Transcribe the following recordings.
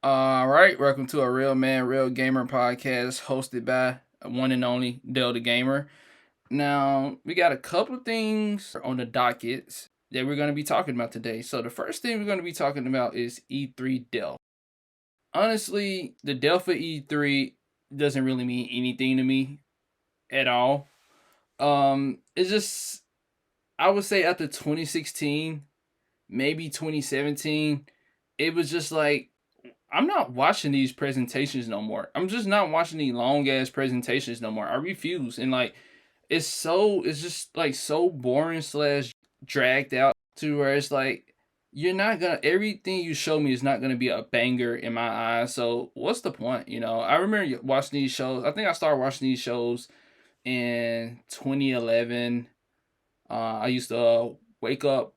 All right, welcome to a Real Man, Real Gamer podcast hosted by one and only Delta Gamer. Now, we got a couple things on the dockets that we're going to be talking about today. So, the first thing we're going to be talking about is E3 Delph. Honestly, the Delph of E3 doesn't really mean anything to me at all. It's just, I would say after 2016, maybe 2017, it was just like, I'm not watching these presentations no more. I'm just not watching these long ass presentations no more. I refuse. And like it's just like so boring slash dragged out to where it's like you're not gonna everything you show me is not gonna be a banger in my eyes. So what's the point? I remember watching these shows. I think I started watching these shows in 2011. I used to wake up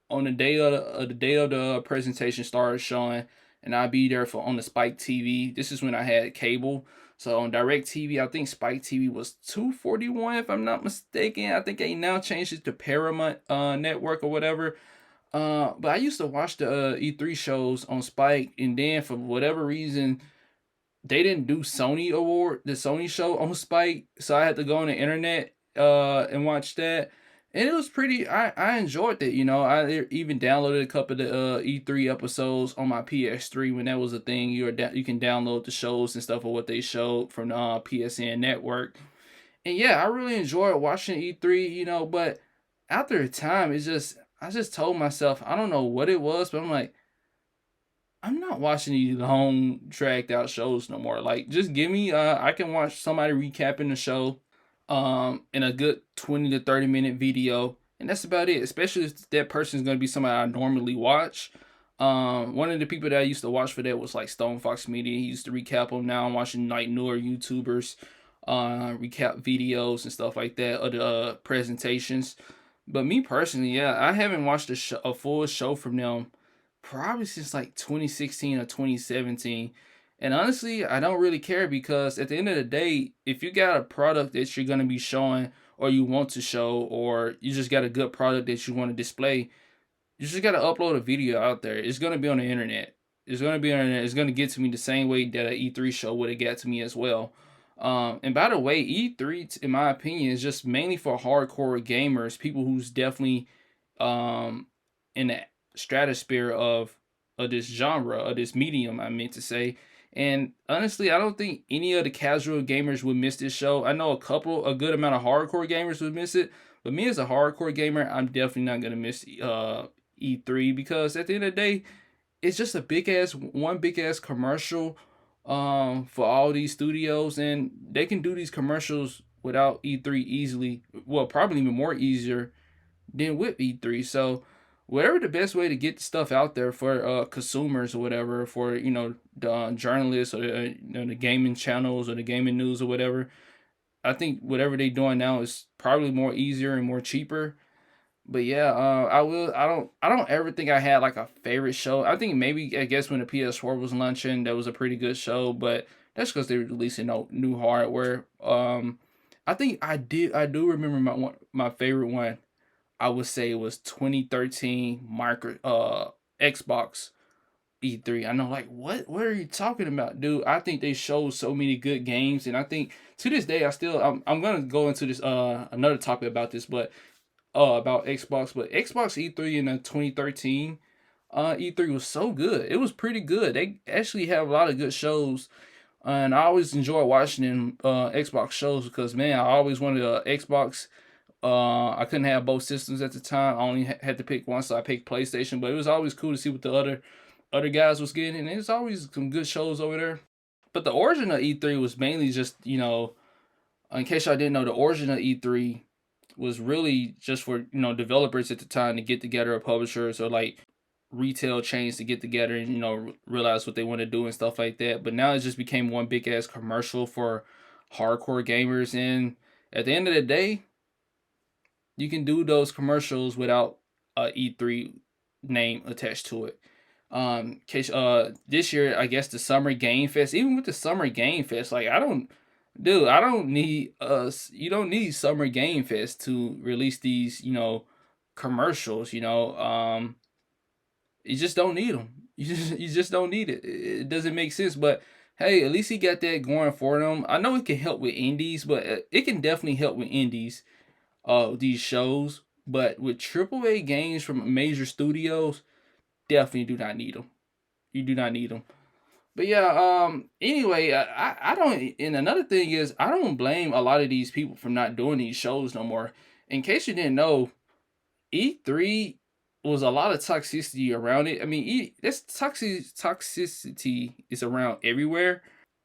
on the day of the presentation started showing, and I'd be there for on the Spike TV. This is when I had cable. So on Direct TV, I think Spike TV was 241 if I'm not mistaken. I think they now changed it to Paramount Network or whatever. But I used to watch the E3 shows on Spike, and then for whatever reason, they didn't do the Sony show on Spike, so I had to go on the internet and watch that. And it was pretty. I enjoyed it. I even downloaded a couple of the E3 episodes on my PS3 when that was a thing. You can download the shows and stuff of what they showed from the PSN network. And yeah, I really enjoyed watching E3. But after a time, I just told myself I don't know what it was, but I'm like I'm not watching these long dragged out shows no more. Like just give me I can watch somebody recapping the show in a good 20 to 30 minute video, and that's about it. Especially if that person is going to be somebody I normally watch. One of the people that I used to watch for that was like Stone Fox Media. He used to recap them. Now I'm watching like newer YouTubers recap videos and stuff like that of the presentations. But me personally, yeah, I haven't watched a full show from them probably since like 2016 or 2017. And honestly, I don't really care because at the end of the day, if you got a product that you're going to be showing or you want to show, or you just got a good product that you want to display, you just got to upload a video out there. It's going to be on the internet. It's going to be on the internet. It's going to get to me the same way that an E3 show would have got to me as well. And by the way, E3, in my opinion, is just mainly for hardcore gamers, people who's definitely in the stratosphere of this genre, of this medium, I meant to say. And honestly, I don't think any of the casual gamers would miss this show. I know a good amount of hardcore gamers would miss it, but me as a hardcore gamer, I'm definitely not gonna miss E3 because at the end of the day, it's just a big ass commercial for all these studios, and they can do these commercials without E3 easily. Well, probably even more easier than with E3. So whatever the best way to get stuff out there for consumers or whatever, for the journalists or the gaming channels or the gaming news or whatever, I think whatever they're doing now is probably more easier and more cheaper. But yeah, I don't ever think I had like a favorite show. I think maybe I guess when the PS4 was launching, that was a pretty good show, but that's because they were releasing no new hardware. I think I do remember my favorite one. I would say it was 2013 Xbox E3. I know, like, what are you talking about, dude? I think they showed so many good games, and I think to this day I'm gonna go into this another topic about this, but about Xbox, but Xbox E3 in the 2013 E3 was so good. It was pretty good. They actually have a lot of good shows, and I always enjoy watching them Xbox shows because man, I always wanted a Xbox. I couldn't have both systems at the time. I only had to pick one, so I picked PlayStation. But it was always cool to see what the other guys was getting, and there's always some good shows over there. But the origin of E3 was mainly just in case y'all didn't know, the origin of E3 was really just for developers at the time to get together, or publishers, or like retail chains to get together and realize what they want to do and stuff like that. But now it just became one big ass commercial for hardcore gamers, and at the end of the day, you can do those commercials without a E3 name attached to it. Case this year, I guess the Summer Game Fest, even with the Summer Game Fest, like I don't need us. You don't need Summer Game Fest to release these, commercials. You just don't need them. You just don't need it. It doesn't make sense. But hey, at least he got that going for them. I know it can help with indies, but it can definitely help with indies. These shows, but with AAA games from major studios, definitely do not need them. You do not need them. But yeah, anyway, I don't, and another thing is, I don't blame a lot of these people for not doing these shows no more. In case you didn't know, E3 was a lot of toxicity around it. I mean, this toxicity is around everywhere.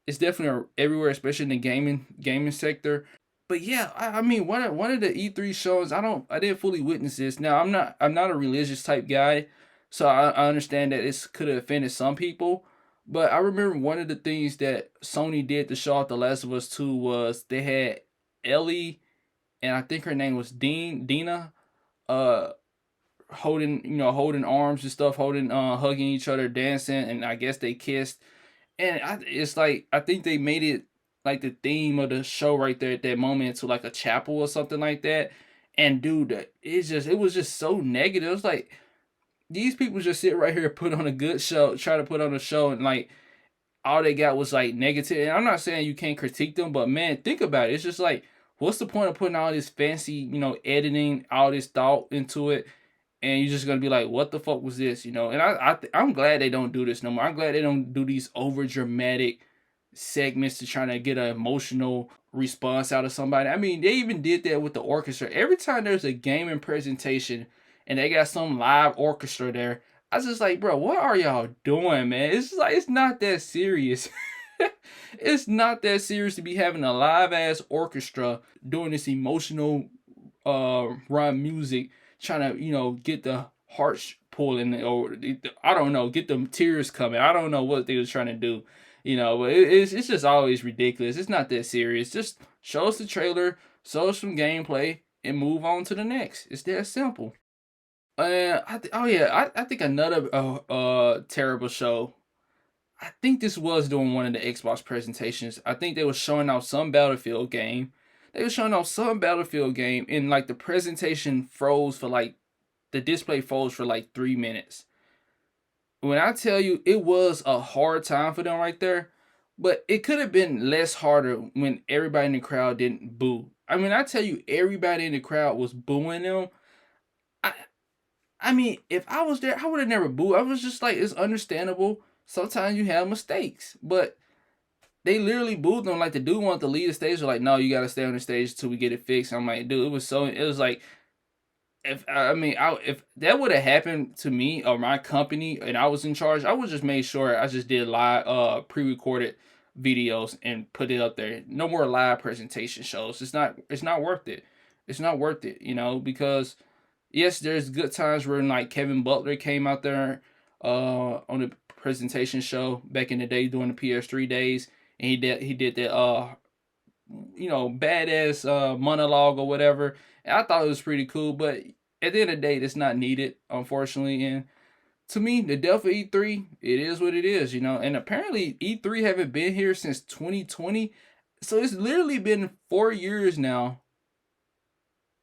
It's definitely everywhere, especially in the gaming sector. But yeah, I mean, one of the E3 shows, I didn't fully witness this. Now I'm not a religious type guy, so I understand that this could have offended some people. But I remember one of the things that Sony did to show off The Last of Us 2 was they had Ellie, and I think her name was Dina, uh holding arms and stuff, hugging each other, dancing, and I guess they kissed. And it's like, I think they made it like the theme of the show right there at that moment to like a chapel or something like that. And dude, it was just so negative. It's like these people just sit right here, put on a good show, try to put on a show, and like all they got was like negative. And I'm not saying you can't critique them, but man, think about it. It's just like, what's the point of putting all this fancy, editing, all this thought into it, and you're just gonna be like, "What the fuck was this?" And I'm glad they don't do this no more. I'm glad they don't do these over dramatic segments to try to get an emotional response out of somebody. I mean, they even did that with the orchestra. Every time there's a gaming presentation and they got some live orchestra there, I was just like, bro, what are y'all doing, man? It's like, it's not that serious. It's not that serious to be having a live ass orchestra doing this emotional rhyme music, trying to get the hearts pulling, or I don't know, get the tears coming. I don't know what they was trying to do, but it's just always ridiculous. It's not that serious. Just show us the trailer, show us some gameplay, and move on to the next. It's that simple. Oh yeah, I think another terrible show. I think this was doing one of the Xbox presentations. I think they were showing off some Battlefield game. They were showing off some Battlefield game, and like the presentation froze for like the display froze for like 3 minutes. When I tell you, it was a hard time for them right there, but it could have been less harder when everybody in the crowd didn't boo. I mean, I tell you, everybody in the crowd was booing them. I I mean, if I was there, I would have never booed. I was just like, it's understandable. Sometimes you have mistakes, but they literally booed them. Like the dude wanted to leave the stage. They're like, no, you got to stay on the stage until we get it fixed. I'm like, dude, it was like, if that would have happened to me or my company and I was in charge, I would just make sure I just did live pre-recorded videos and put it up there. No more live presentation shows. It's not worth it. It's not worth it, because yes, there's good times where like Kevin Butler came out there on the presentation show back in the day during the PS3 days, and he did that badass monologue or whatever. And I thought it was pretty cool, but at the end of the day, that's not needed, unfortunately. And to me, the death of E3, it is what it is, And apparently, E3 haven't been here since 2020, so it's literally been 4 years now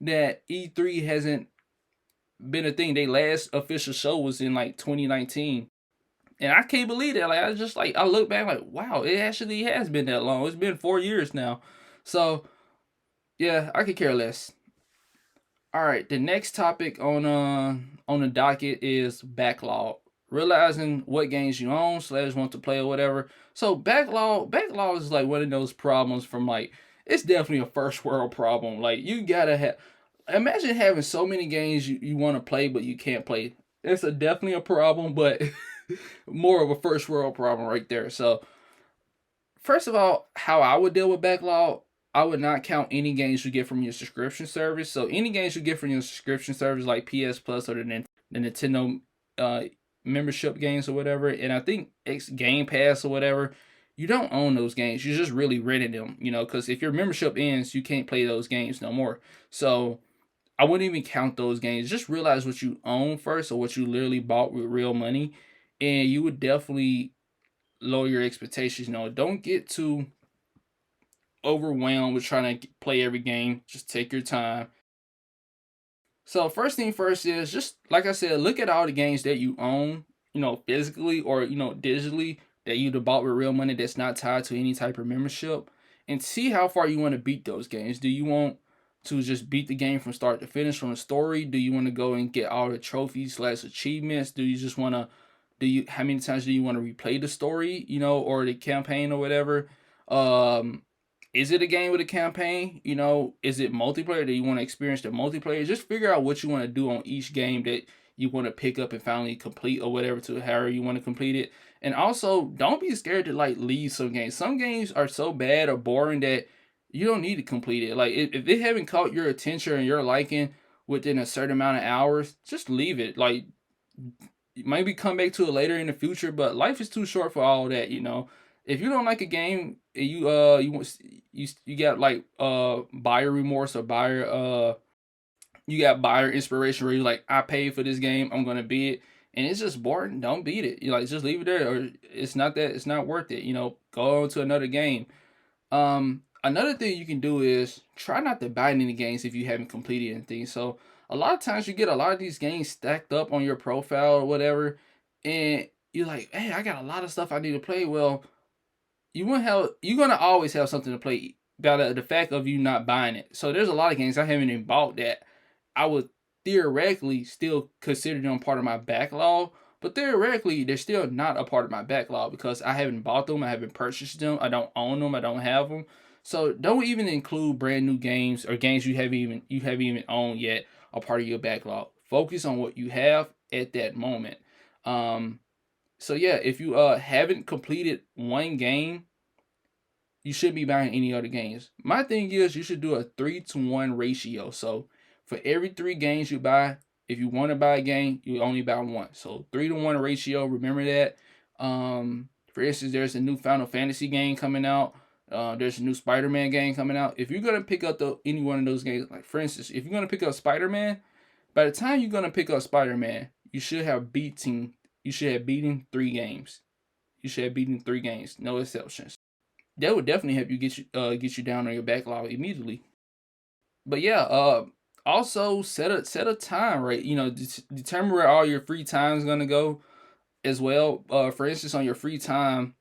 that E3 hasn't been a thing. Their last official show was in like 2019. And I can't believe that. Like, I look back like, wow, it actually has been that long. It's been 4 years now. So yeah, I could care less. All right, the next topic on the docket is backlog. Realizing what games you own slash want to play or whatever. So backlog is like one of those problems from like, it's definitely a first world problem. Like you gotta have, imagine having so many games you want to play but you can't play. It's definitely a problem, but more of a first world problem right there. So first of all, how I would deal with backlog, I would not count any games you get from your subscription service. So any games you get from your subscription service like PS Plus or the Nintendo uh, membership games or whatever, and I think X Game Pass or whatever, you don't own those games. You're just really renting them, because if your membership ends, you can't play those games no more. So I wouldn't even count those games. Just realize what you own first or what you literally bought with real money, and you would definitely lower your expectations. Don't get too overwhelmed with trying to play every game. Just take your time. So first thing first is just like I said, look at all the games that you own physically or digitally that you'd have bought with real money that's not tied to any type of membership, and see how far you want to beat those games. Do you want to just beat the game from start to finish from the story? Do you want to go and get all the trophies slash achievements? Do you just want to how many times do you want to replay the story, or the campaign or whatever? Um, is it a game with a campaign? Is it multiplayer? Do you want to experience the multiplayer? Just figure out what you want to do on each game that you want to pick up and finally complete or whatever to however you want to complete it. And also, don't be scared to like leave some games. Some games are so bad or boring that you don't need to complete it. Like if they haven't caught your attention and your liking within a certain amount of hours, just leave it. Like maybe come back to it later in the future, but life is too short for all that. If you don't like a game, you got like buyer remorse or you got buyer inspiration where you're like, I paid for this game, I'm gonna beat it, and it's just boring. Don't beat it. You like just leave it there, or it's not worth it. Go on to another game. Another thing you can do is try not to buy any games if you haven't completed anything. So a lot of times you get a lot of these games stacked up on your profile or whatever, and you're like, hey, I got a lot of stuff I need to play. Well, you're gonna always have something to play by the fact of you not buying it. So there's a lot of games I haven't even bought that I would theoretically still consider them part of my backlog, but theoretically they're still not a part of my backlog because I haven't bought them, I haven't purchased them, I don't own them, I don't have them. So don't even include brand new games or games you haven't even owned yet a part of your backlog. Focus on what you have at that moment. Um, so yeah, if you haven't completed one game, you shouldn't be buying any other games. My thing is you should do a 3-to-1 ratio. So for every 3 games you buy, if you want to buy a game, you only buy one. So 3-to-1 ratio, remember that. For instance, there's a new Final Fantasy game coming out. There's a new Spider-Man game coming out. If you're gonna pick up any one of those games, like for instance, if you're gonna pick up Spider-Man, by the time you're gonna pick up Spider-Man, you should have beaten 3 games. You should have beaten 3 games, no exceptions. That would definitely help you get you down on your backlog immediately. But yeah, also set a time, right? Determine where all your free time is gonna go as well. For instance, on your free time,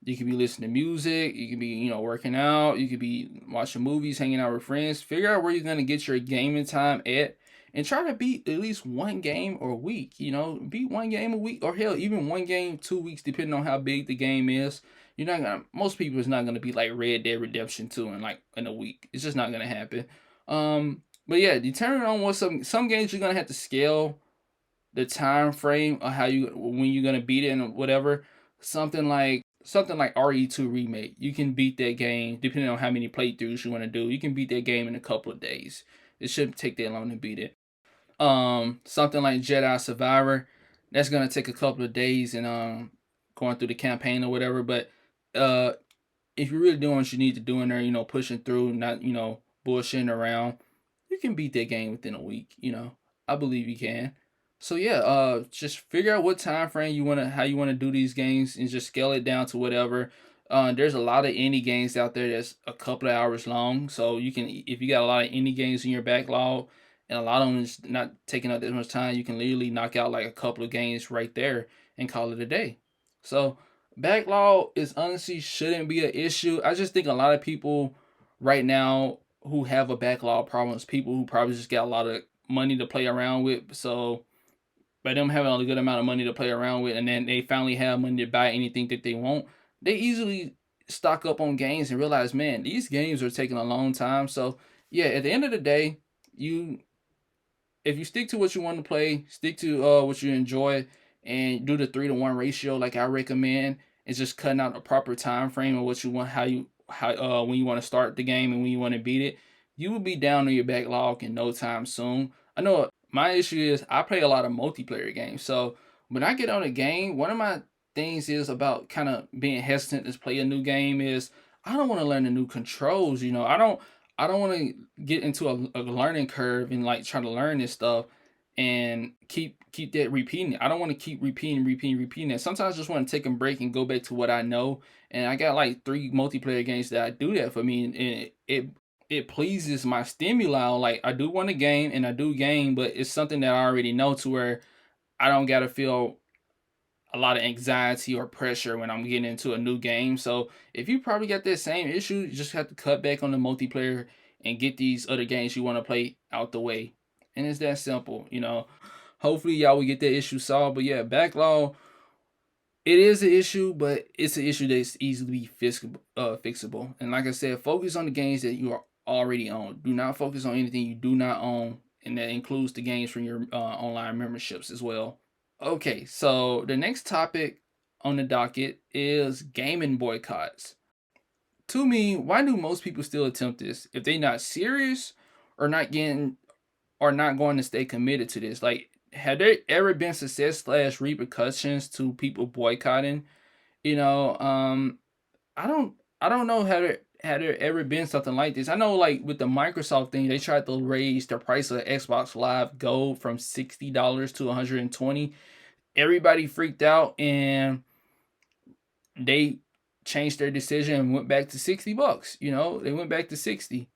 you could be listening to music, you could be, working out, you could be watching movies, hanging out with friends. Figure out where you're gonna get your gaming time at, and try to beat at least one game a week. Beat one game a week, or hell, even one game 2 weeks, depending on how big the game is. You're not gonna. Most people is not gonna be like Red Dead Redemption 2 in a week. It's just not gonna happen. But yeah, determine on what some games you're gonna have to scale the time frame of how you when you're gonna beat it and whatever. Something like RE2 remake. You can beat that game depending on how many playthroughs you want to do. You can beat that game in a couple of days. It shouldn't take that long to beat it. Something like Jedi Survivor, that's gonna take a couple of days and going through the campaign or whatever. But uh if you're really doing what you need to do in there, pushing through, not bullshitting around, you can beat that game within a week. I believe you can. So yeah, just figure out what time frame how you wanna do these games, and just scale it down to whatever. There's a lot of indie games out there that's a couple of hours long, so if you got a lot of indie games in your backlog, and a lot of them is not taking up that much time, you can literally knock out like a couple of games right there and call it a day. So backlog is honestly shouldn't be an issue. I just think a lot of people right now who have a backlog problem is people who probably just got a lot of money to play around with. So by them having a good amount of money to play around with, and then they finally have money to buy anything that they want, they easily stock up on games and realize, man, these games are taking a long time. So yeah, at the end of the day, you if you stick to what you want to play, stick to what you enjoy, and do the 3-to-1 ratio like I recommend, and just cutting out a proper time frame of what you want, how when you want to start the game and when you want to beat it, you will be down on your backlog in no time soon. I know my issue is I play a lot of multiplayer games, so when I get on a game, one of my things is about kind of being hesitant to play a new game is I don't want to learn the new controls. I don't want to get into a learning curve and like try to learn this stuff and keep that repeating. I don't want to keep repeating it. Sometimes I just want to take a break and go back to what I know. And I got like 3 multiplayer games that do that for me, and it pleases my stimuli. Like I do want to game and I do game, but it's something that I already know to where I don't gotta feel a lot of anxiety or pressure when I'm getting into a new game. So if you probably got that same issue, you just have to cut back on the multiplayer and get these other games you want to play out the way. And it's that simple, you know. Hopefully y'all will get that issue solved. But yeah, backlog, it is an issue, but it's an issue that's easily fixable. And like I said, focus on the games that you are already on. Do not focus on anything you do not own, and that includes the games from your online memberships as well. Okay, so the next topic on the docket is gaming boycotts. To me, why do most people still attempt this if they're not serious or not getting or not going to stay committed to this? Like, have there ever been success slash repercussions to people boycotting? You know, I don't know had there ever been something like this. I know like with the Microsoft thing, they tried to raise the price of Xbox Live Gold from $60 to 120. Everybody freaked out and they changed their decision and went back to $60. You know, they went back to 60.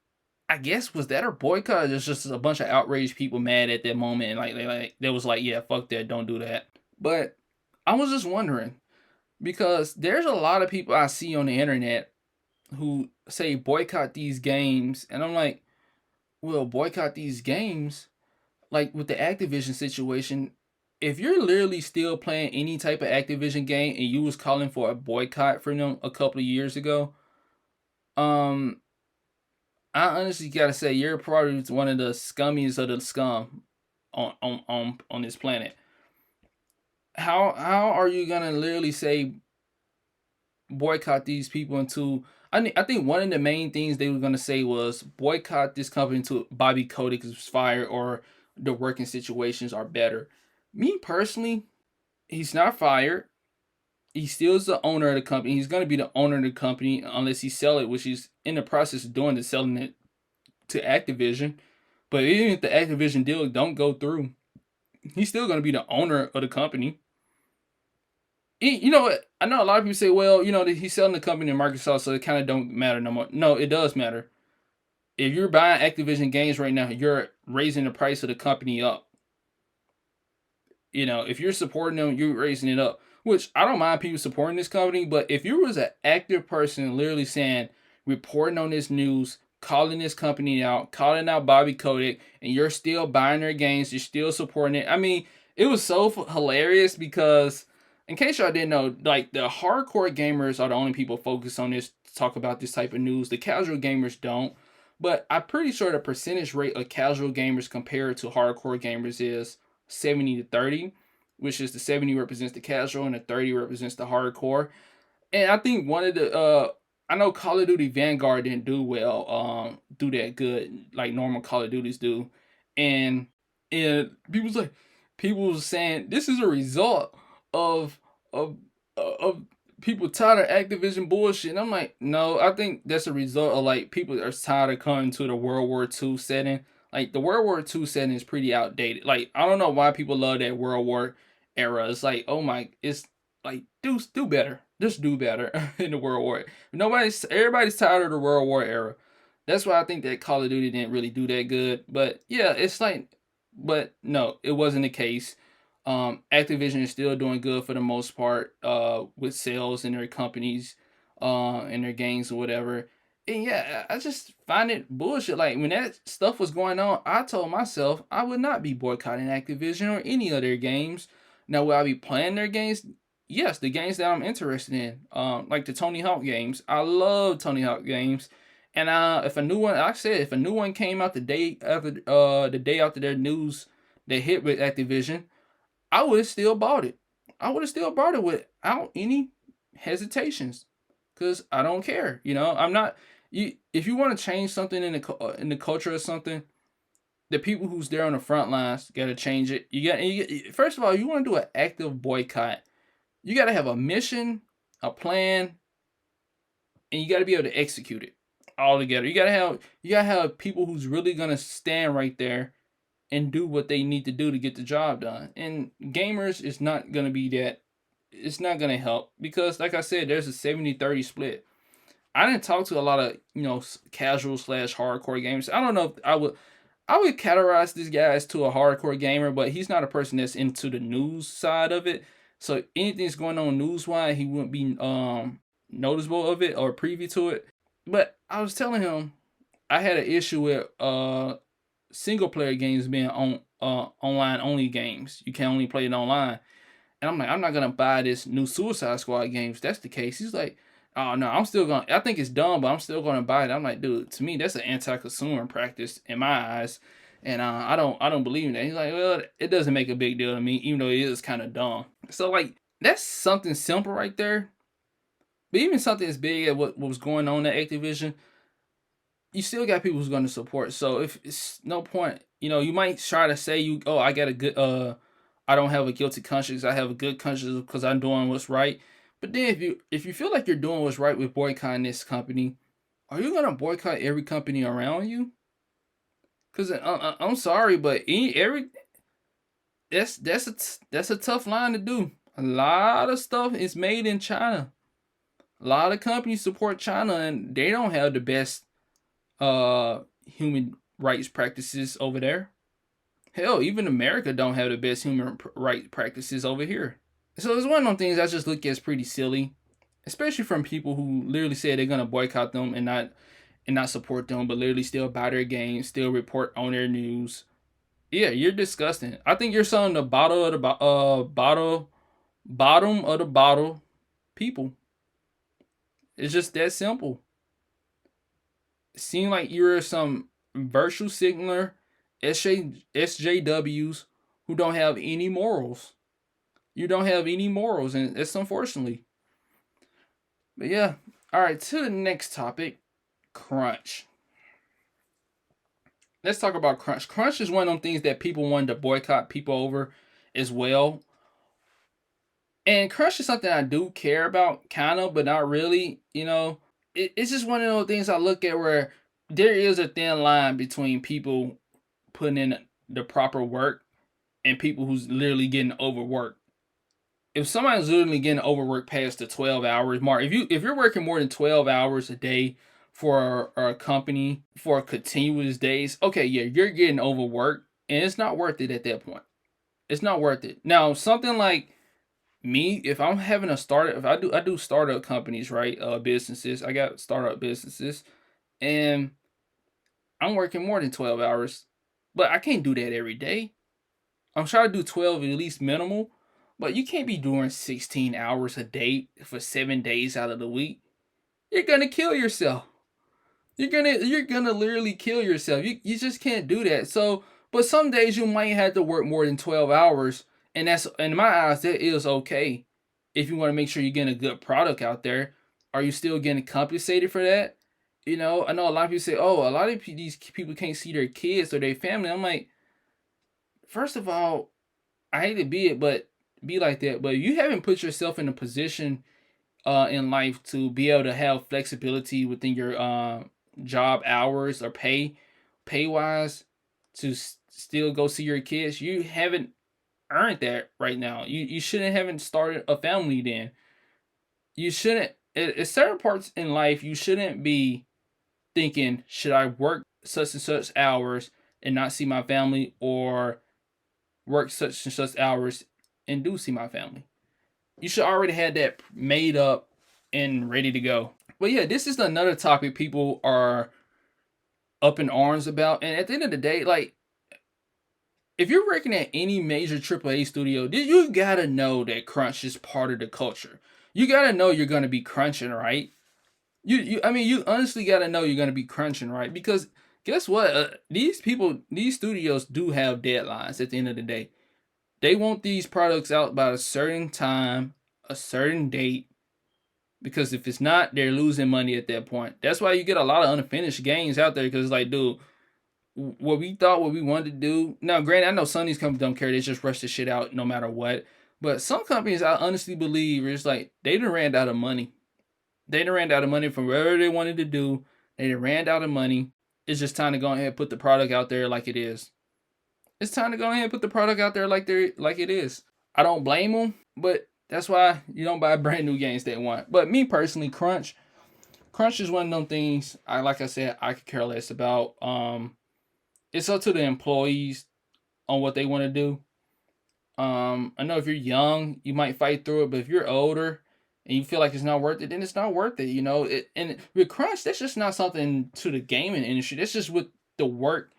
I guess was that a boycott? There's just a bunch of outraged people mad at that moment, and they was like, yeah, fuck that, don't do that. But I was just wondering because there's a lot of people I see on the internet who say boycott these games, and I'm like, well, boycott these games, like with the Activision situation. If you're literally still playing any type of Activision game and you was calling for a boycott from them a couple of years ago, um, I honestly gotta say you're probably one of the scummiest of the scum on this planet. How are you gonna literally say boycott these people into? I think one of the main things they were gonna say was boycott this company until Bobby Kotick is fired or the working situations are better. Me personally, he's not fired. He still is the owner of the company. He's gonna be the owner of the company unless he sell it, which he's in the process of doing, to selling it to Activision. But even if the Activision deal don't go through, he's still going to be the owner of the company. You know what? I know a lot of people say, well, you know, he's selling the company to Microsoft, so it kind of don't matter no more. No, it does matter. If you're buying Activision games right now, you're raising the price of the company up. You know, if you're supporting them, you're raising it up. Which I don't mind people supporting this company, but if you was an active person literally saying, reporting on this news, calling this company out, calling out Bobby Kotick, and you're still buying their games, you're still supporting it. I mean, it was so hilarious because, in case y'all didn't know, like the hardcore gamers are the only people focused on this, talk about this type of news. The casual gamers don't. But I'm pretty sure the percentage rate of casual gamers compared to hardcore gamers is 70 to 30, which is the 70 represents the casual and the 30 represents the hardcore. And I think one of the I know Call of Duty Vanguard didn't do well, do that good like normal Call of Duties do. And people's like people was saying this is a result of of of people tired of Activision bullshit. And I'm like, no, I think that's a result of like people are tired of coming to the World War II setting. Like the World War II setting is pretty outdated. Like I don't know why people love that World War era. It's like, oh my, it's like do better. Just do better in the World War. Everybody's tired of the World War era. That's why I think that Call of Duty didn't really do that good. But yeah, it's like, but no, it wasn't the case. Activision is still doing good for the most part, with sales in their companies, and their games or whatever. And yeah, I just find it bullshit. Like when that stuff was going on, I told myself I would not be boycotting Activision or any of their games. Now, will I be playing their games? Yes, the games that I'm interested in, like the Tony Hawk games. I love Tony Hawk games. And if a new one, like I said, if a new one came out the day after their news they hit with Activision, I would have still bought it. I would have still bought it without any hesitations, cause I don't care. You know, I'm not. You if you want to change something in the culture or something, the people who's there on the front lines got to change it. First of all, you want to do an active boycott. You got to have a mission, a plan, and you got to be able to execute it all together. You gotta have people who's really gonna stand right there and do what they need to do to get the job done. And gamers is not going to be that. It's not going to help because, like I said, there's a 70-30 split. I didn't talk to a lot of, casual slash hardcore gamers. I don't know if I would categorize this guy as to a hardcore gamer, but he's not a person that's into the news side of it. So anything's going on news wise, he wouldn't be noticeable of it or privy to it. But I was telling him I had an issue with single player games being on online only games. You can only play it online. And I'm like, I'm not gonna buy this new Suicide Squad game if that's the case. He's like, oh no, I'm still gonna. I think it's dumb, but I'm still gonna buy it. I'm like, dude, to me that's an anti-consumer practice in my eyes, and I don't believe in that. He's like, well, it doesn't make a big deal to me, even though it is kind of dumb. So like, that's something simple right there. But even something as big as what was going on at Activision, you still got people who's going to support. So if it's no point, you might try to say I got a good I don't have a guilty conscience. I have a good conscience because I'm doing what's right. But then if you feel like you're doing what's right with boycotting this company, are you gonna boycott every company around you? Because I'm sorry, but every that's a tough line to do. A lot of stuff is made in China. A lot of companies support China, and they don't have the best human rights practices over there. Hell, even America don't have the best human rights practices over here. So it's one of those things I just look at as pretty silly, especially from people who literally say they're gonna boycott them and not support them, but literally still buy their games, still report on their news. Yeah, you're disgusting. I think you're selling the bottom of the bottle people. It's just that simple. It seems like you're some virtue signaler SJWs who don't have any morals. You don't have any morals, and it's unfortunately. But yeah, all right. To the next topic, crunch. Let's talk about crunch. Crunch is one of them things that people wanted to boycott people over, as well. And crunch is something I do care about, kind of, but not really. It's just one of those things I look at where there is a thin line between people putting in the proper work and people who's literally getting overworked. If somebody's literally getting overworked past the 12 hours mark, if you're working more than 12 hours a day for a company for continuous days, okay, yeah, you're getting overworked, and it's not worth it at that point. It's not worth it. Now, something like me, if I'm having a startup, if I do startup companies, right? Businesses. I got startup businesses, and I'm working more than 12 hours, but I can't do that every day. I'm trying to do 12 at least minimal, but you can't be doing 16 hours a day for 7 days out of the week. You're gonna kill yourself. You're gonna literally kill yourself. You just can't do that. So, but some days you might have to work more than 12 hours, and that's, in my eyes, that is okay. If you want to make sure you're getting a good product out there, are you still getting compensated for that? I know a lot of people say, "Oh, a lot of these people can't see their kids or their family." I'm like, first of all, I hate to be like that, but you haven't put yourself in a position in life to be able to have flexibility within your job hours or pay wise to still go see your kids. You haven't earned that right now. You shouldn't haven't started a family then. You shouldn't at certain parts in life you shouldn't be thinking, should I work such and such hours and not see my family, or work such and such hours and do see my family. You should already have that made up and ready to go. But yeah, this is another topic people are up in arms about. And at the end of the day, like, if you're working at any major AAA studio, you gotta know that crunch is part of the culture. You gotta know you're gonna be crunching, right? You honestly gotta know you're gonna be crunching, right? Because guess what? These studios do have deadlines at the end of the day. They want these products out by a certain time, a certain date, because if it's not, they're losing money at that point. That's why you get a lot of unfinished games out there, because it's like, dude, what we wanted to do. Now, granted, I know some of these companies don't care. They just rush the shit out no matter what. But some companies, I honestly believe, it's like they done ran out of money. They done ran out of money from whatever they wanted to do. They done ran out of money. It's just time to go ahead and put the product out there like it is. It's time to go ahead and put the product out there like it is. I don't blame them, but that's why you don't buy brand new games day one. But me personally, crunch is one of them things. Like I said, I could care less about. It's up to the employees on what they want to do. I know if you're young, you might fight through it, but if you're older and you feel like it's not worth it, then it's not worth it. And with crunch, that's just not something to the gaming industry. That's just with the work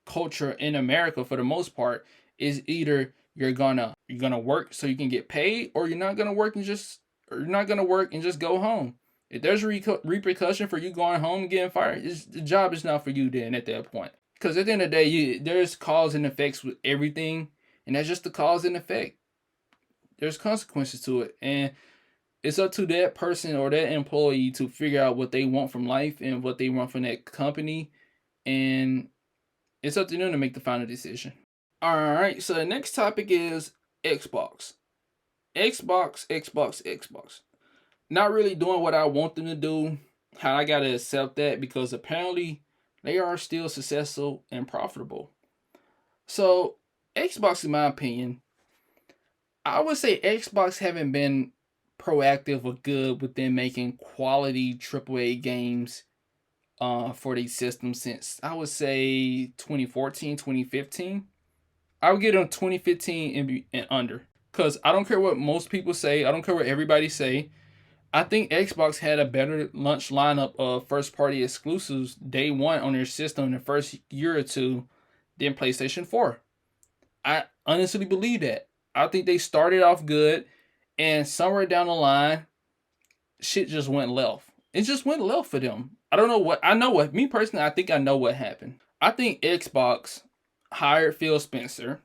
culture in America for the most part. Is either you're gonna work so you can get paid, or you're not gonna work and just go home. If there's a repercussion for you going home and getting fired, the job is not for you then at that point. Because at the end of the day, there's cause and effects with everything, and that's just the cause and effect. There's consequences to it, and it's up to that person or that employee to figure out what they want from life and what they want from that company, and it's up to them to make the final decision. All right, so the next topic is Xbox. Xbox. Not really doing what I want them to do. How I gotta accept that because apparently they are still successful and profitable. So Xbox, in my opinion, I would say Xbox haven't been proactive or good within making quality AAA games for these systems since I would say 2014, 2015. I would get them 2015 and under. Because I don't care what most people say. I don't care what everybody say. I think Xbox had a better launch lineup of first party exclusives day one on their system in the first year or two than PlayStation 4. I honestly believe that. I think they started off good, and somewhere down the line, shit just went left. It just went left for them. I don't know what. I know what. Me personally, I think I know what happened. I think Xbox hired Phil Spencer.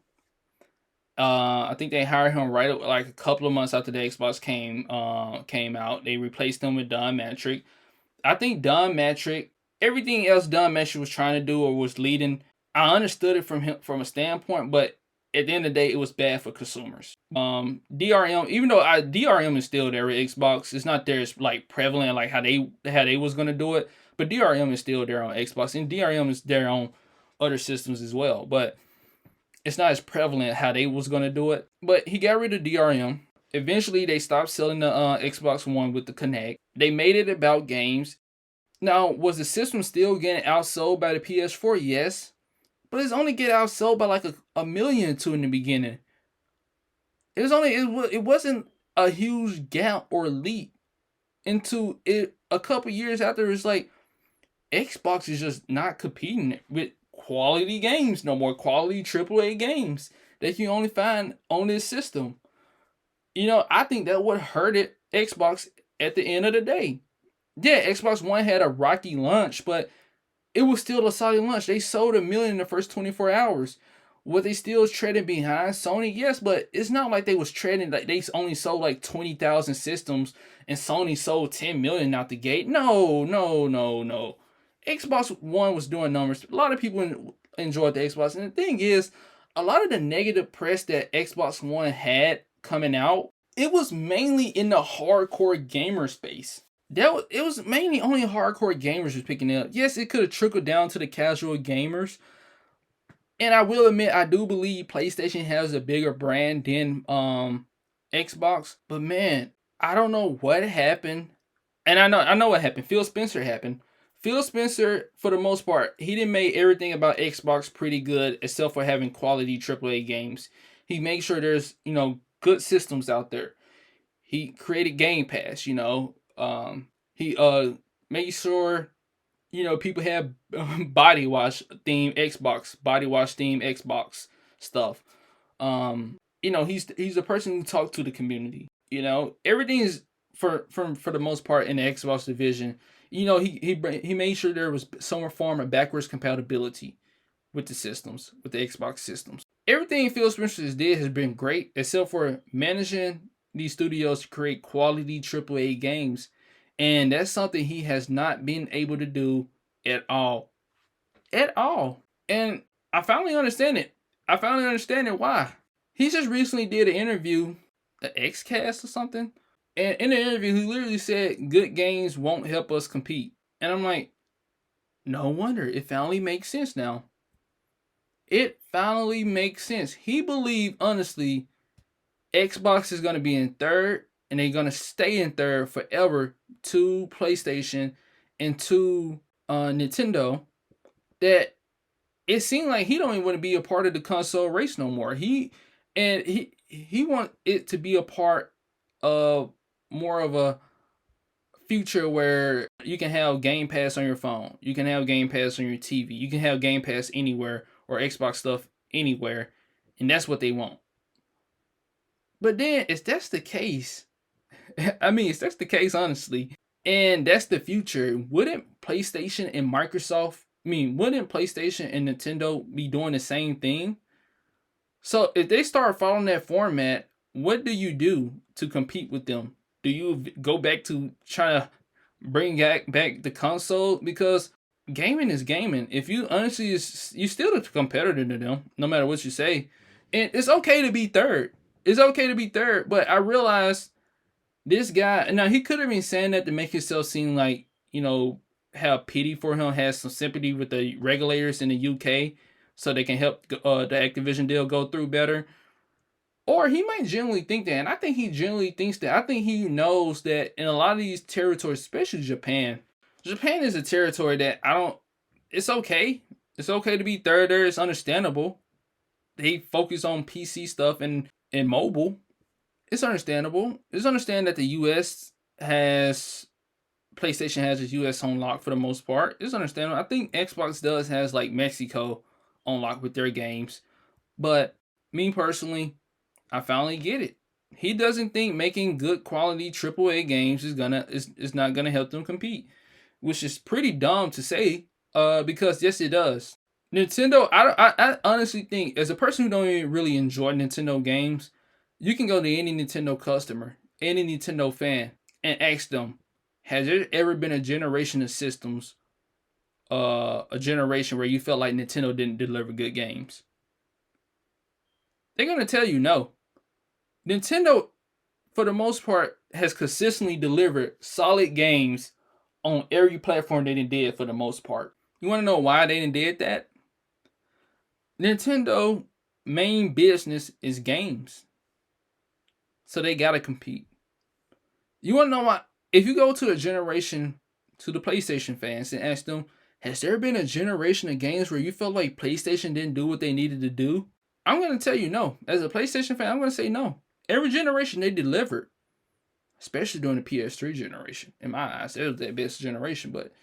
I think they hired him right like a couple of months after the Xbox came out. They replaced him with Don Matrick. I think Don Matrick, everything else Don Matrick was trying to do or was leading, I understood it from him from a standpoint, but at the end of the day, it was bad for consumers. DRM, even though DRM is still there with Xbox, it's not there as like prevalent like how they was gonna do it, but DRM is still there on Xbox, and DRM is there on other systems as well, but it's not as prevalent how they was gonna do it. But he got rid of DRM. Eventually, they stopped selling the Xbox One with the Kinect. They made it about games. Now, was the system still getting outsold by the PS4? Yes, but it's only get outsold by like a million or two in the beginning. It wasn't a huge gap or leap into it. A couple years after, it's like Xbox is just not competing with quality games no more. Quality AAA games that you only find on this system. I think that would hurt it Xbox at the end of the day. Yeah, Xbox One had a rocky launch, but it was still a solid launch. They sold 1 million in the first 24 hours. Were they still treading behind Sony? Yes, but it's not like they was treading like they only sold like 20,000 systems and Sony sold 10 million out the gate. No, no, no, no. Xbox One was doing numbers. A lot of people enjoyed the Xbox, and the thing is, a lot of the negative press that Xbox One had coming out, it was mainly in the hardcore gamer space. It was mainly only hardcore gamers was picking it up. Yes, it could have trickled down to the casual gamers. And I will admit, I do believe PlayStation has a bigger brand than Xbox. But man, I don't know what happened. And I know what happened. Phil Spencer happened. Phil Spencer, for the most part, he didn't make everything about Xbox pretty good, except for having quality AAA games. He made sure there's good systems out there. He created Game Pass. He made sure people have body wash theme Xbox stuff. He's the person who talked to the community. Everything is for the most part in the Xbox division. He made sure there was some form of backwards compatibility with the Xbox systems. Everything Phil Spencer did has been great, except for managing these studios to create quality AAA games. And that's something he has not been able to do at all. At all. And I finally understand it. I finally understand it why. He just recently did an interview, the Xcast or something. And in the interview, he literally said, good games won't help us compete. And I'm like, no wonder. It finally makes sense now. It finally makes sense. He believed, honestly, Xbox is going to be in third, and they're going to stay in third forever to PlayStation and to Nintendo. That it seemed like he don't even want to be a part of the console race no more. He he want it to be a part of more of a future where you can have Game Pass on your phone, you can have Game Pass on your TV, you can have Game Pass anywhere or Xbox stuff anywhere, and that's what they want. But then, if that's the case, I mean, if that's the case, honestly, and that's the future, wouldn't PlayStation and Microsoft, wouldn't PlayStation and Nintendo be doing the same thing? So if they start following that format, what do you do to compete with them? Do you go back to trying to bring back the console? Because gaming is gaming. If you honestly, you still a competitor to them, no matter what you say. And it's okay to be third. It's okay to be third, but I realize this guy, now he could have been saying that to make himself seem like, have pity for him, has some sympathy with the regulators in the UK so they can help the Activision deal go through better. Or he might genuinely think that, and I think he genuinely thinks that. I think he knows that in a lot of these territories, especially Japan is a territory that it's okay. It's okay to be third there. It's understandable. They focus on PC stuff and mobile. It's understandable. It's understand that the US has PlayStation has its US on lock for the most part. It's understandable. I think Xbox has like Mexico on lock with their games. But me personally, I finally get it. He doesn't think making good quality AAA games is not gonna help them compete, which is pretty dumb to say. Because yes, it does. Nintendo, I honestly think, as a person who don't even really enjoy Nintendo games, you can go to any Nintendo customer, any Nintendo fan, and ask them, has there ever been a generation of systems, a generation where you felt like Nintendo didn't deliver good games? They're gonna tell you no. Nintendo, for the most part, has consistently delivered solid games on every platform they did for the most part. You want to know why they did that? Nintendo main business is games, so they gotta compete. You want to know why? If you go to a generation, to the PlayStation fans, and ask them, has there been a generation of games where you felt like PlayStation didn't do what they needed to do? I'm gonna tell you no. As a PlayStation fan, I'm gonna say no. Every generation they delivered, especially during the PS3 generation. In my eyes, it was their best generation, but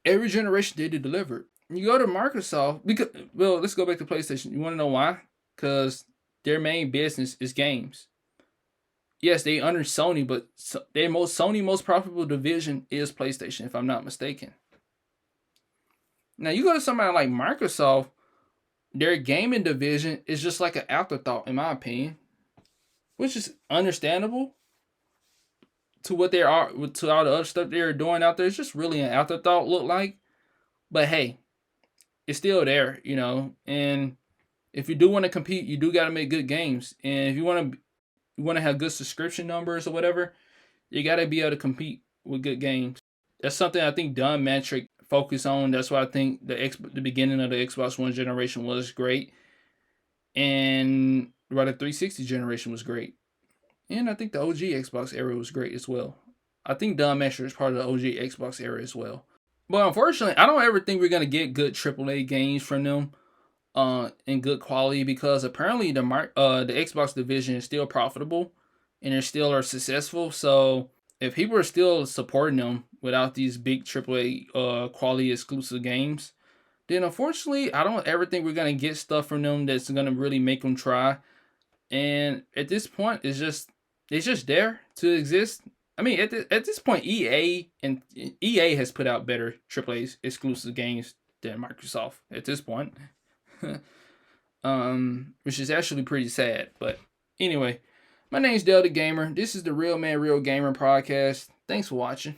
every generation they delivered. You go to Microsoft, let's go back to PlayStation. You want to know why? Because their main business is games. Yes, they under Sony, but their most profitable division is PlayStation, if I'm not mistaken. Now you go to somebody like Microsoft, their gaming division is just like an afterthought, in my opinion, which is understandable. To what they are, to all the other stuff they're doing out there, it's just really an afterthought. Look like, but hey, it's still there, And if you do want to compete, you do got to make good games, and if you want to have good subscription numbers or whatever, you got to be able to compete with good games. That's something I think Don Matrick focused on. That's why I think the beginning of the Xbox One generation was great, and the 360 generation was great. And I think the OG Xbox era was great as well. I think Don Matrick is part of the OG Xbox era as well. But unfortunately, I don't ever think we're going to get good AAA games from them in good quality, because apparently the Xbox division is still profitable and they still are successful. So if people are still supporting them without these big AAA quality exclusive games, then unfortunately, I don't ever think we're going to get stuff from them that's going to really make them try. And at this point, it's just there to exist. I mean, at this point, EA has put out better AAA exclusive games than Microsoft at this point, which is actually pretty sad. But anyway, my name's Delta Gamer. This is the Real Man, Real Gamer podcast. Thanks for watching.